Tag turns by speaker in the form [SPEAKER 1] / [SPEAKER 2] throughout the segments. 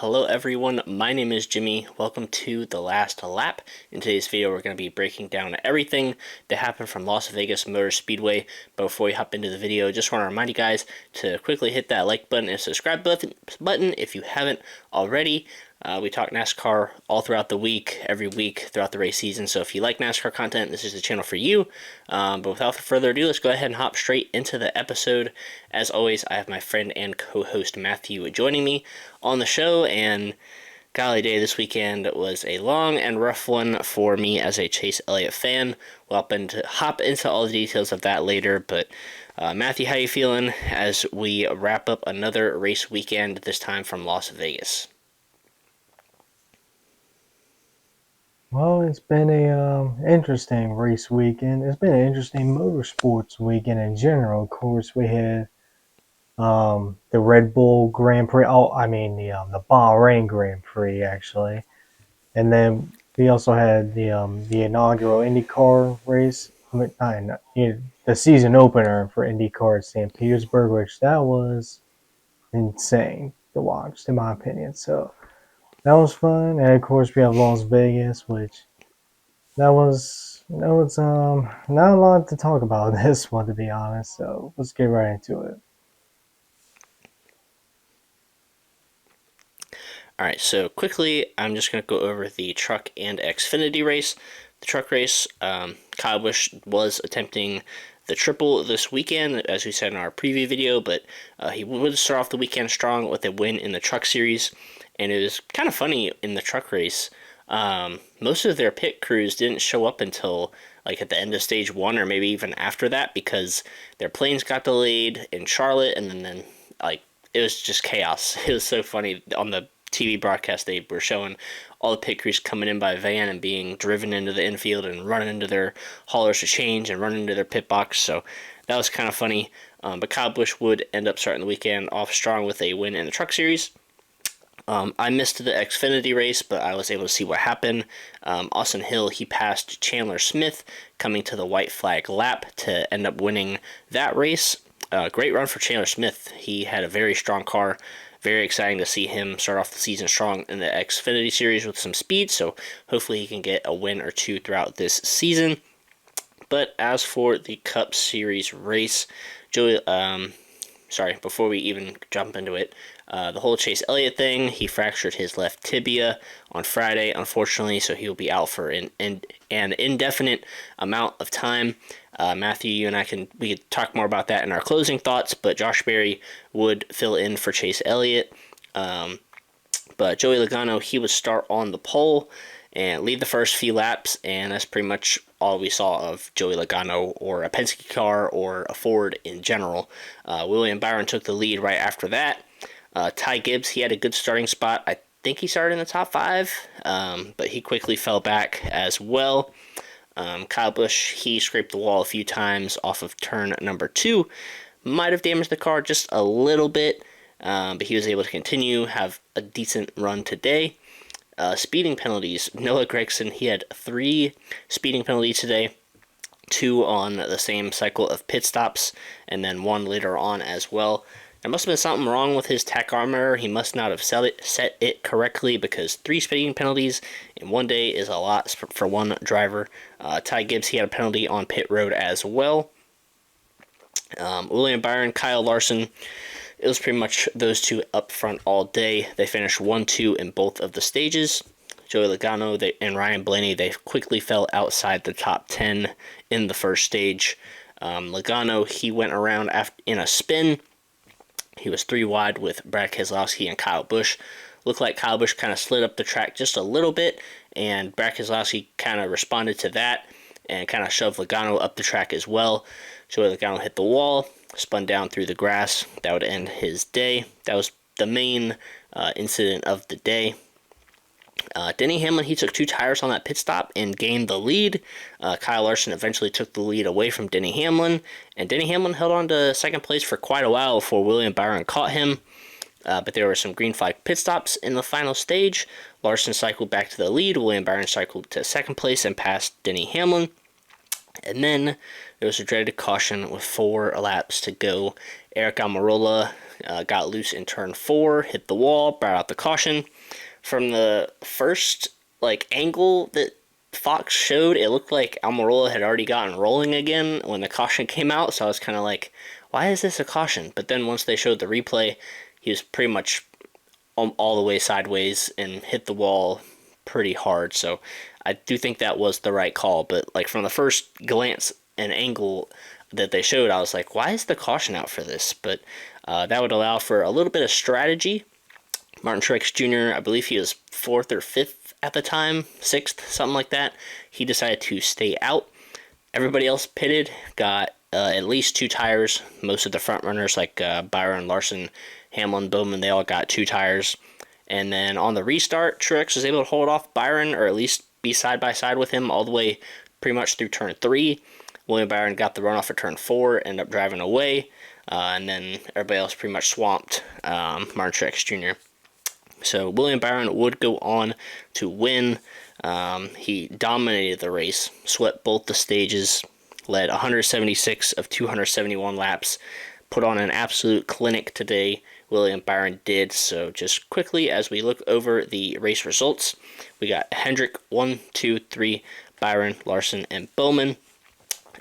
[SPEAKER 1] Hello everyone, my name is Jimmy. Welcome to The Last Lap. In today's video, we're going to be breaking down everything that happened from Las Vegas Motor Speedway. But before we hop into the video, just want to remind you guys to quickly hit that like button and subscribe button if you haven't already. We talk NASCAR all throughout the week, every week throughout the race season. So if you like NASCAR content, this is the channel for you. But without further ado, let's go ahead and hop straight into the episode. As always, I have my friend and co-host Matthew joining me on the show. And golly day, this weekend was a long and rough one for me as a Chase Elliott fan. We'll hop into all the details of that later. But Matthew, how you feeling as we wrap up another race weekend, this time from Las Vegas?
[SPEAKER 2] Well, it's been a interesting race weekend. It's been an interesting motorsports weekend in general. Of course, we had the Red Bull Grand Prix. Oh, I mean the Bahrain Grand Prix actually, and then we also had the inaugural IndyCar race. The season opener for IndyCar at St. Petersburg, which that was insane to watch, in my opinion. So that was fun, and of course we have Las Vegas, which that was not a lot to talk about this one, to be honest. So let's get right into it.
[SPEAKER 1] Alright, so quickly, I'm just going to go over the truck and Xfinity race. The truck race, Kyle Busch was attempting the triple this weekend, as we said in our preview video, but he would start off the weekend strong with a win in the truck series. And it was kind of funny in the truck race. Most of their pit crews didn't show up until like at the end of stage one, or maybe even after that, because their planes got delayed in Charlotte, and then like it was just chaos. It was so funny on the TV broadcast. They were showing all the pit crews coming in by van and being driven into the infield and running into their haulers to change and running into their pit box. So that was kind of funny. But Kyle Busch would end up starting the weekend off strong with a win in the truck series. I missed the Xfinity race, but I was able to see what happened. Austin Hill, he passed Chandler Smith coming to the white flag lap to end up winning that race. Great run for Chandler Smith. He had a very strong car. Very exciting to see him start off the season strong in the Xfinity series with some speed, so hopefully he can get a win or two throughout this season. But as for the Cup Series race, before we even jump into it, the whole Chase Elliott thing, he fractured his left tibia on Friday, unfortunately, so he'll be out for an indefinite amount of time. Matthew, you and we could talk more about that in our closing thoughts, but Josh Berry would fill in for Chase Elliott. But Joey Logano, he would start on the pole and lead the first few laps, and that's pretty much all we saw of Joey Logano or a Penske car or a Ford in general. William Byron took the lead right after that. Ty Gibbs, he had a good starting spot. I think he started in the top five, but he quickly fell back as well. Kyle Busch, he scraped the wall a few times off of turn number 2. Might have damaged the car just a little bit, but he was able to continue, have a decent run today. Speeding penalties. Noah Gragson, he had 3 speeding penalties today. 2 on the same cycle of pit stops, and then 1 later on as well. There must have been something wrong with his tachometer. He must not have set it correctly, because 3 speeding penalties in one day is a lot for one driver. Ty Gibbs, he had a penalty on pit road as well. William Byron, Kyle Larson, it was pretty much those two up front all day. They finished 1-2 in both of the stages. Joey Logano and Ryan Blaney, they quickly fell outside the top 10 in the first stage. Logano, he went around in a spin. He was 3 wide with Brad Keselowski and Kyle Busch. Looked like Kyle Busch kind of slid up the track just a little bit, and Brad Keselowski kind of responded to that and kind of shoved Logano up the track as well. Joey Logano hit the wall, spun down through the grass. That would end his day. That was the main incident of the day. Denny Hamlin, he took 2 tires on that pit stop and gained the lead. Kyle Larson eventually took the lead away from Denny Hamlin, and Denny Hamlin held on to second place for quite a while before William Byron caught him. But there were some green flag pit stops in the final stage. Larson cycled back to the lead. William Byron cycled to second place and passed Denny Hamlin. And then there was a dreaded caution with 4 laps to go. Eric Almirola got loose in turn 4, hit the wall, brought out the caution. From the first angle that Fox showed, it looked like Almirola had already gotten rolling again when the caution came out. So I was kind of like, why is this a caution? But then once they showed the replay, he was pretty much all the way sideways and hit the wall pretty hard. So I do think that was the right call. But like from the first glance and angle that they showed, I was like, why is the caution out for this? But that would allow for a little bit of strategy. Martin Truex Jr., I believe he was fourth or fifth at the time, sixth, something like that. He decided to stay out. Everybody else pitted, got at least 2 tires. Most of the front runners, like Byron, Larson, Hamlin, Bowman, they all got 2 tires. And then on the restart, Truex was able to hold off Byron, or at least be side by side with him all the way pretty much through turn 3. William Byron got the runoff for turn 4, ended up driving away, and then everybody else pretty much swamped Martin Truex Jr. So William Byron would go on to win. He dominated the race, swept both the stages, led 176 of 271 laps, put on an absolute clinic today. William Byron did. So just quickly as we look over the race results, we got Hendrick 1, 2, 3, Byron, Larson, and Bowman.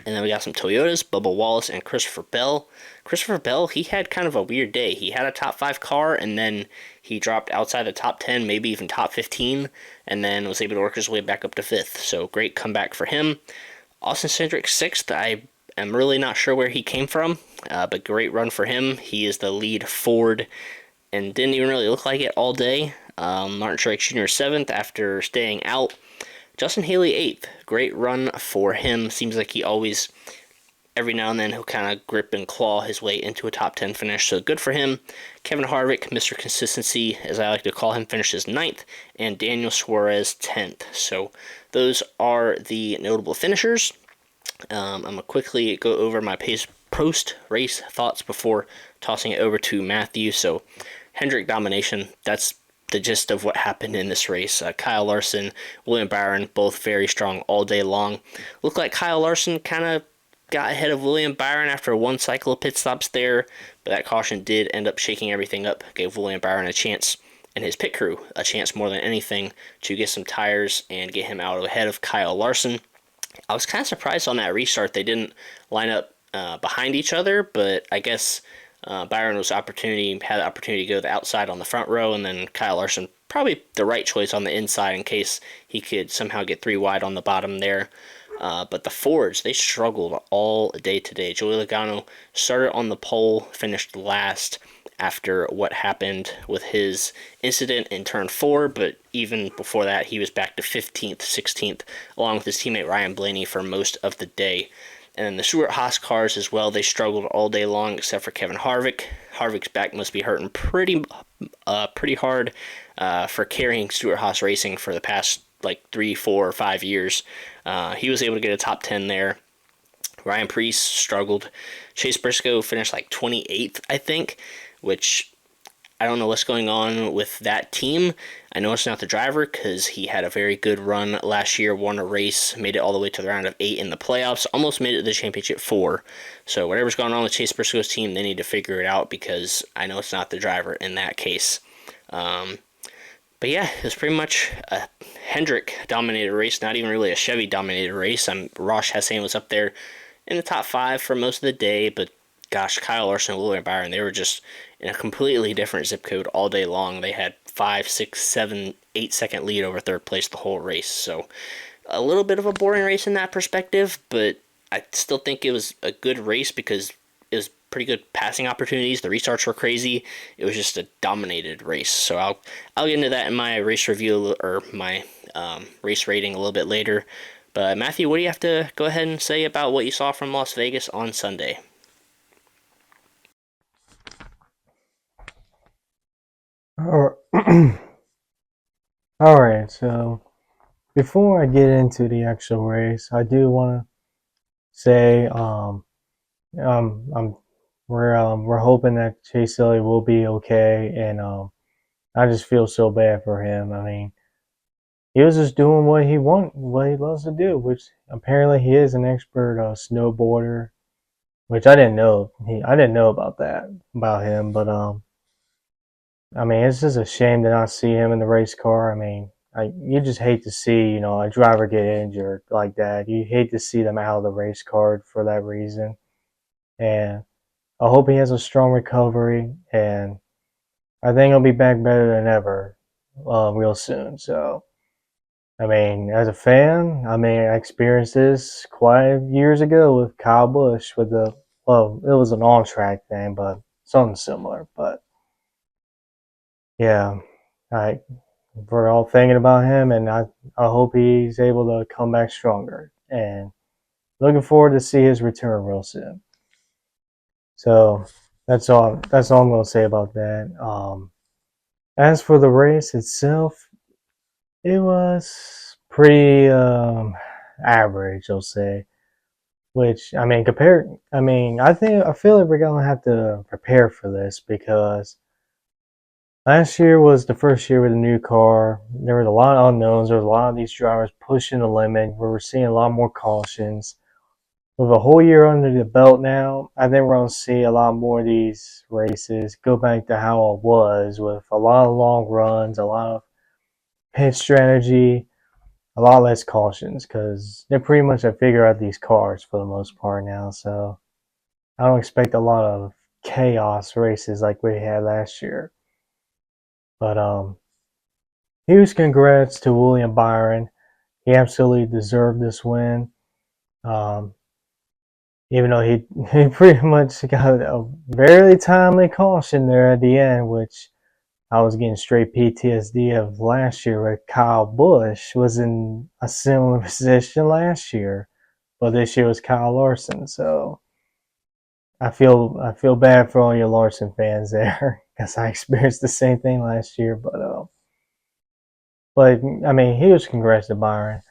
[SPEAKER 1] And then we got some Toyotas, Bubba Wallace and Christopher Bell. Christopher Bell, he had kind of a weird day. He had a top 5 car, and then he dropped outside the top 10, maybe even top 15, and then was able to work his way back up to 5th. So great comeback for him. Austin Cindric 6th. I am really not sure where he came from, but great run for him. He is the lead Ford and didn't even really look like it all day. Martin Truex Jr. 7th after staying out. Justin Haley 8th. Great run for him. Seems like he always, every now and then, he'll kind of grip and claw his way into a top 10 finish. So good for him. Kevin Harvick, Mr. Consistency, as I like to call him, finishes 9th. And Daniel Suarez 10th. So those are the notable finishers. I'm going to quickly go over my post-race thoughts before tossing it over to Matthew. So Hendrick domination, that's the gist of what happened in this race. Kyle Larson, William Byron, both very strong all day long. Looked like Kyle Larson kind of got ahead of William Byron after one cycle of pit stops there, but that caution did end up shaking everything up, gave William Byron a chance and his pit crew a chance more than anything to get some tires and get him out ahead of Kyle Larson. I was kind of surprised on that restart they didn't line up behind each other, but I guess Byron had the opportunity to go to the outside on the front row, and then Kyle Larson probably the right choice on the inside in case he could somehow get 3 wide on the bottom there. But the Fords, they struggled all day today. Joey Logano started on the pole, finished last after what happened with his incident in turn 4, but even before that, he was back to 15th, 16th, along with his teammate Ryan Blaney for most of the day. And then the Stewart-Haas cars as well, they struggled all day long except for Kevin Harvick. Harvick's back must be hurting pretty hard for carrying Stewart-Haas Racing for the past 3, 4, or 5 years. He was able to get a top 10 there. Ryan Preece struggled. Chase Briscoe finished 28th, I think, which I don't know what's going on with that team. I know it's not the driver because he had a very good run last year, won a race, made it all the way to the round of 8 in the playoffs, almost made it to the championship 4. So whatever's going on with Chase Briscoe's team, they need to figure it out because I know it's not the driver in that case. But yeah, it was pretty much a Hendrick dominated race, not even really a Chevy dominated race. Ross Chastain was up there in the top 5 for most of the day, but gosh, Kyle Larson and William Byron, they were just in a completely different zip code all day long. They had 5, 6, 7, 8 second lead over third place the whole race. So a little bit of a boring race in that perspective, but I still think it was a good race because it was pretty good passing opportunities. The restarts were crazy. It was just a dominated race. So I'll get into that in my race review or my race rating a little bit later. But Matthew, what do you have to go ahead and say about what you saw from Las Vegas on Sunday?
[SPEAKER 2] All right, so before I get into the actual race, I do want to say I'm we're hoping that Chase Elliott will be okay, and I just feel so bad for him. I mean, he was just doing what he loves to do, which apparently he is an expert snowboarder, which I didn't know. I didn't know about that about him, but I mean, it's just a shame to not see him in the race car. I mean, you just hate to see a driver get injured like that. You hate to see them out of the race car for that reason. And I hope he has a strong recovery, and I think he'll be back better than ever real soon. So, I mean, as a fan, I mean, I experienced this quite years ago with Kyle Busch with well, it was an on track thing, but something similar. But yeah, I we're all thinking about him, and I hope he's able to come back stronger. And looking forward to see his return real soon. So that's all. That's all I'm going to say about that. As for the race itself, it was pretty average, I'll say. Which I mean, compared, I feel like we're gonna have to prepare for this because last year was the first year with a new car. There was a lot of unknowns. There was a lot of these drivers pushing the limit. We were seeing a lot more cautions. With a whole year under the belt now, I think we're going to see a lot more of these races go back to how it was with a lot of long runs, a lot of pit strategy, a lot less cautions because they're pretty much have figured out these cars for the most part now. So I don't expect a lot of chaos races like we had last year. But huge congrats to William Byron. He absolutely deserved this win. Um, Even though he pretty much got a very timely caution there at the end, which I was getting straight PTSD of last year where Kyle Busch was in a similar position last year, but this year was Kyle Larson. So I feel bad for all your Larson fans there because I experienced the same thing last year. But I mean, he was congrats to Byron.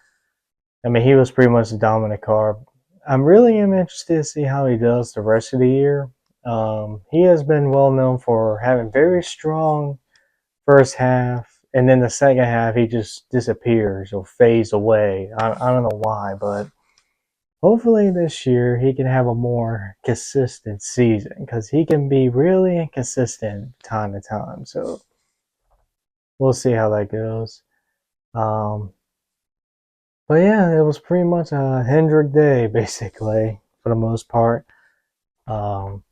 [SPEAKER 2] I mean, he was pretty much the dominant car. I'm really interested to see how he does the rest of the year. He has been well known for having very strong first half, and then the second half he just disappears or fades away. I don't know why, but hopefully this year he can have a more consistent season because he can be really inconsistent time to time. So we'll see how that goes. Um, but yeah, it was pretty much a Hendrick day basically for the most part. Um,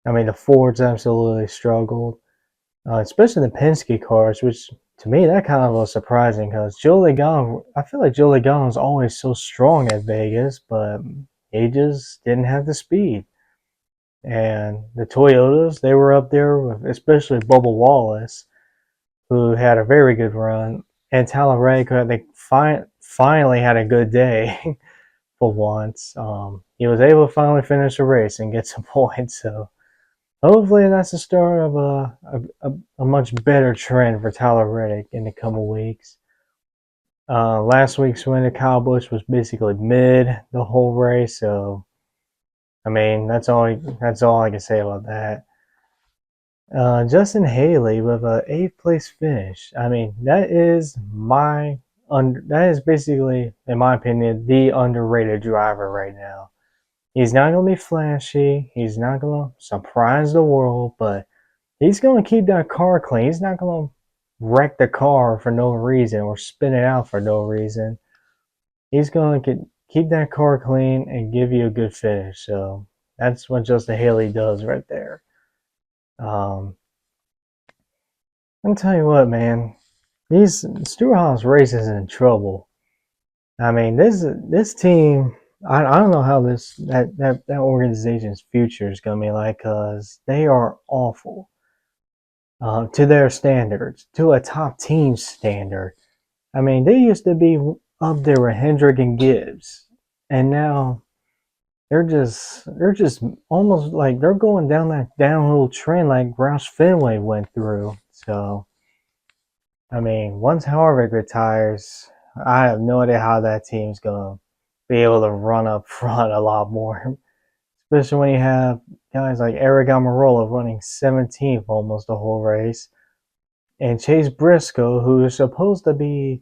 [SPEAKER 2] I mean, the Fords absolutely struggled, especially the Penske cars, which to me that kind of was surprising because Joe Logano, I feel like Joe Logano is always so strong at Vegas, but he just didn't have the speed. And the Toyotas, they were up there, with, especially Bubba Wallace, who had a very good run, and Talladega, they finally had a good day for once. He was able to finally finish the race and get some points, so hopefully that's the start of a much better trend for Tyler Reddick in the coming weeks. Last week's winner, Kyle Busch, was basically mid the whole race, so I mean that's all I can say about that. Justin Haley with a eighth place finish. I mean that is basically, in my opinion, the underrated driver right now. He's not gonna be flashy. He's not gonna surprise the world, but he's going to keep that car clean. He's not going to wreck the car for no reason or spin it out for no reason. He's going to keep that car clean and give you a good finish. So that's what Justin Haley does right there. Um, I'll tell you what, man. These Stewart-Haas races in trouble. I mean, this team. I don't know how that organization's future is going to be like because they are awful. To their standards, to a top team standard. I mean, they used to be up there with Hendrick and Gibbs, and now they're just almost like they're going down that downhill trend like Roush Fenway went through. So, I mean, once Harvick retires, I have no idea how that team's gonna be able to run up front a lot more, especially when you have guys like Eric Almirola running 17th almost the whole race and Chase Briscoe, who is supposed to be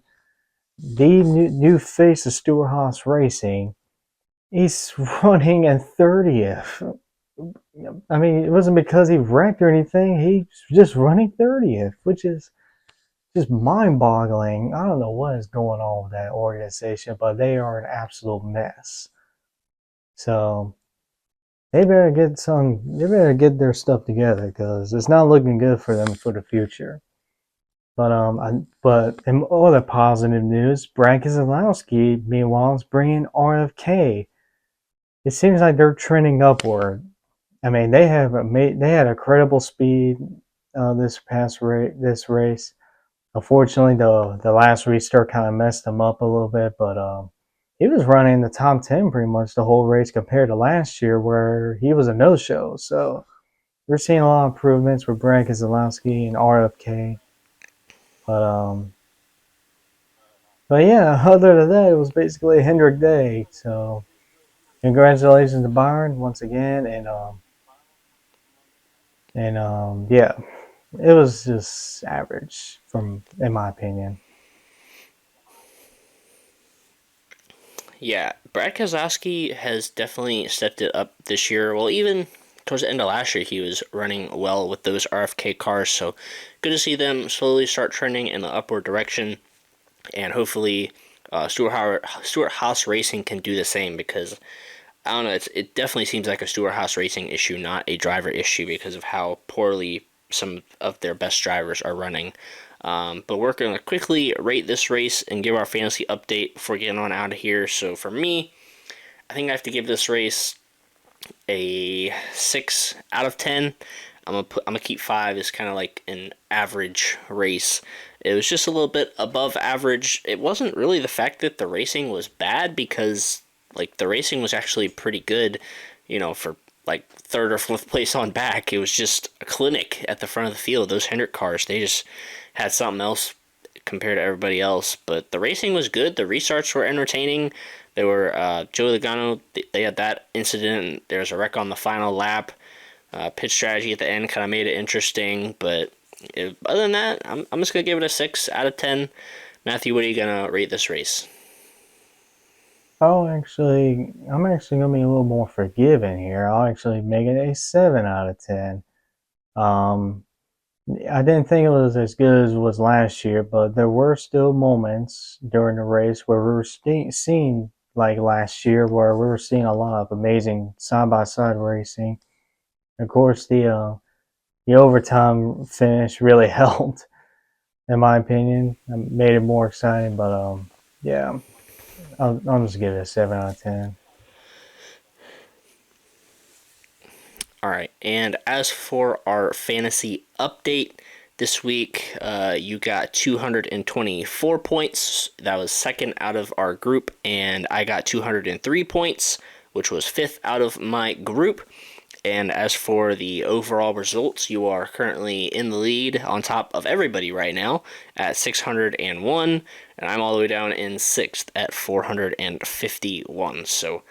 [SPEAKER 2] the new face of Stewart Haas Racing, he's running in 30th. I mean, it wasn't because he wrecked or anything. He's just running 30th, which is just mind boggling. I don't know what is going on with that organization, but they are an absolute mess. So they better get their stuff together because it's not looking good for them for the future. But in other positive news, Brad Keselowski, meanwhile, is bringing RFK. It seems like they're trending upward. I mean, they had a credible speed this race. Unfortunately, the last restart kind of messed him up a little bit, but he was running in the top 10 pretty much the whole race compared to last year where he was a no-show. So we're seeing a lot of improvements with Brad Keselowski and RFK. But um, but yeah, other than that, it was basically a Hendrick day. So congratulations to Byron once again, and yeah, it was just average from in my opinion.
[SPEAKER 1] Yeah, Brad Keselowski has definitely stepped it up this year. Well, even towards the end of last year, he was running well with those RFK cars. So good to see them slowly start trending in the upward direction, and hopefully, Stuart Haas Racing can do the same because I don't know. It definitely seems like a Stuart Haas Racing issue, not a driver issue, because of how poorly some of their best drivers are running. But we're going to quickly rate this race and give our fantasy update before getting on out of here. So for me, I think I have to give this race a 6 out of 10. I'm gonna keep 5 as kind of like an average race. It was just a little bit above average. It wasn't really the fact that the racing was bad because like the racing was actually pretty good, for like third or fourth place on back. It was just a clinic at the front of the field. Those Hendrick cars, they just had something else compared to everybody else. But the racing was good. The restarts were entertaining. They were Joe Logano. They had that incident. And there was a wreck on the final lap. Pit strategy at the end kind of made it interesting. But other than that, I'm just gonna give it a 6 out of 10. Matthew, what are you gonna rate this race?
[SPEAKER 2] I'm actually gonna be a little more forgiving here. I'll actually make it a 7 out of 10. Um, I didn't think it was as good as it was last year, but there were still moments during the race where we were seeing like last year, where we were seeing a lot of amazing side by side racing. Of course, the overtime finish really helped, in my opinion. It made it more exciting, but yeah, I'll just give it a 7 out of 10.
[SPEAKER 1] All right, and as for our fantasy update this week, you got 224 points. That was second out of our group, and I got 203 points, which was fifth out of my group. And as for the overall results, you are currently in the lead on top of everybody right now at 601, and I'm all the way down in sixth at 451. So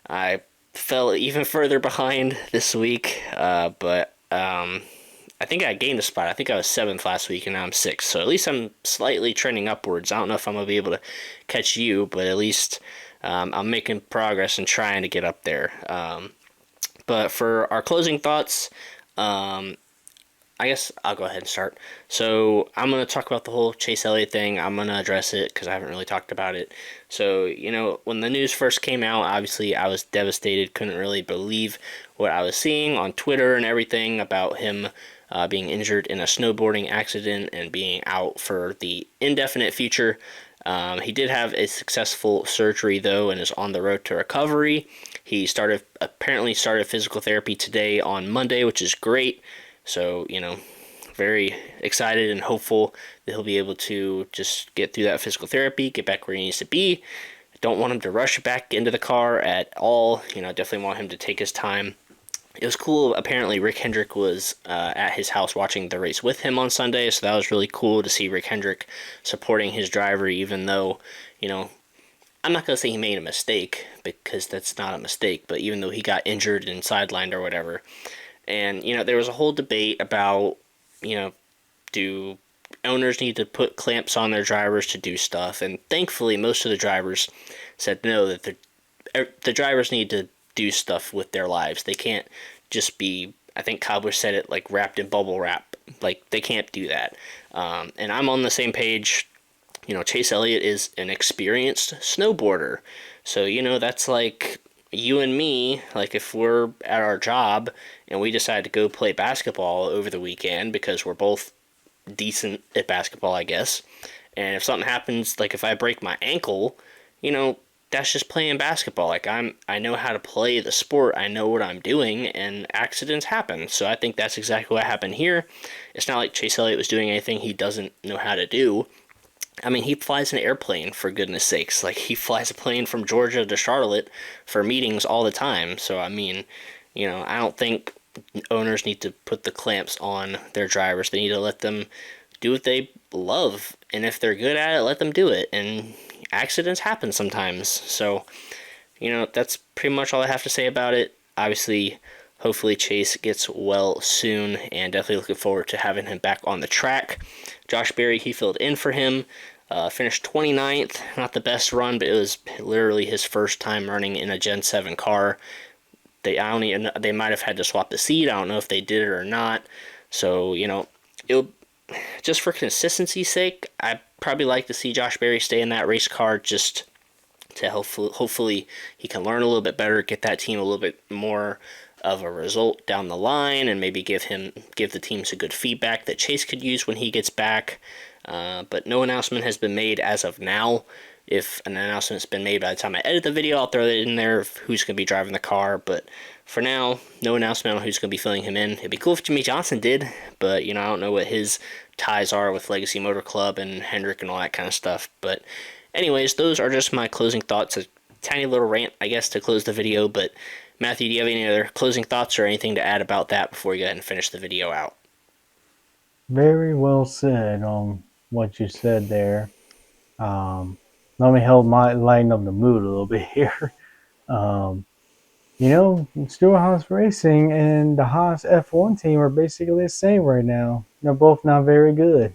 [SPEAKER 1] I fell even further behind this week, but I think I gained a spot. I think I was seventh last week, and now I'm sixth. So at least I'm slightly trending upwards. I don't know if I'm gonna be able to catch you, but at least I'm making progress and trying to get up there. But for our closing thoughts, um, I guess I'll go ahead and start. So I'm gonna talk about the whole Chase Elliott thing. I'm gonna address it because I haven't really talked about it. So when the news first came out, obviously I was devastated. Couldn't really believe what I was seeing on Twitter and everything about him being injured in a snowboarding accident and being out for the indefinite future. He did have a successful surgery though, and is on the road to recovery. He apparently started physical therapy today on Monday, which is great. So, very excited and hopeful that he'll be able to just get through that physical therapy, get back where he needs to be. I don't want him to rush back into the car at all. Definitely want him to take his time. It was cool. Apparently, Rick Hendrick was at his house watching the race with him on Sunday, so that was really cool to see Rick Hendrick supporting his driver, even though, you know, I'm not going to say he made a mistake because that's not a mistake, but even though he got injured and sidelined or whatever. And, there was a whole debate about, you know, do owners need to put clamps on their drivers to do stuff. And thankfully, most of the drivers said no, that the drivers need to do stuff with their lives. They can't just be, I think Cobbler said it, like wrapped in bubble wrap. Like, they can't do that. And I'm on the same page. Chase Elliott is an experienced snowboarder. So, that's like you and me, like if we're at our job and we decide to go play basketball over the weekend because we're both decent at basketball, I guess. And if something happens, like if I break my ankle, that's just playing basketball. Like I know how to play the sport. I know what I'm doing, and accidents happen. So I think that's exactly what happened here. It's not like Chase Elliott was doing anything he doesn't know how to do. I mean, he flies an airplane, for goodness sakes. Like, he flies a plane from Georgia to Charlotte for meetings all the time. So, I mean, I don't think owners need to put the clamps on their drivers. They need to let them do what they love. And if they're good at it, let them do it. And accidents happen sometimes. So, that's pretty much all I have to say about it. Obviously, hopefully Chase gets well soon, and definitely looking forward to having him back on the track. Josh Berry, he filled in for him, finished 29th. Not the best run, but it was literally his first time running in a Gen 7 car. They might have had to swap the seat. I don't know if they did it or not. So, just for consistency's sake, I'd probably like to see Josh Berry stay in that race car just to hopefully he can learn a little bit better, get that team a little bit more of a result down the line, and maybe give the team some good feedback that Chase could use when he gets back. But no announcement has been made as of now. If an announcement's been made by the time I edit the video, I'll throw it in there of who's going to be driving the car. But for now, no announcement on who's going to be filling him in. It'd be cool if Jimmy Johnson did, but I don't know what his ties are with Legacy Motor Club and Hendrick and all that kind of stuff. But anyways, those are just my closing thoughts. A tiny little rant, I guess, to close the video. But Matthew, do you have any other closing thoughts or anything to add about that before we go ahead and finish the video out?
[SPEAKER 2] Very well said on what you said there. Let me help lighten up the mood a little bit here. Stewart Haas Racing and the Haas F1 team are basically the same right now. They're both not very good.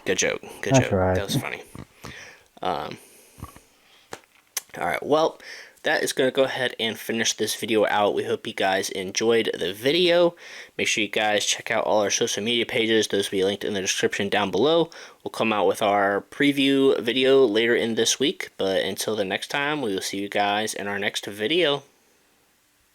[SPEAKER 1] Good joke. Good
[SPEAKER 2] That's
[SPEAKER 1] joke.
[SPEAKER 2] right.
[SPEAKER 1] That was funny. All right. Well, that is going to go ahead and finish this video out. We hope you guys enjoyed the video. Make sure you guys check out all our social media pages. Those will be linked in the description down below. We'll come out with our preview video later in this week. But until the next time, we will see you guys in our next video.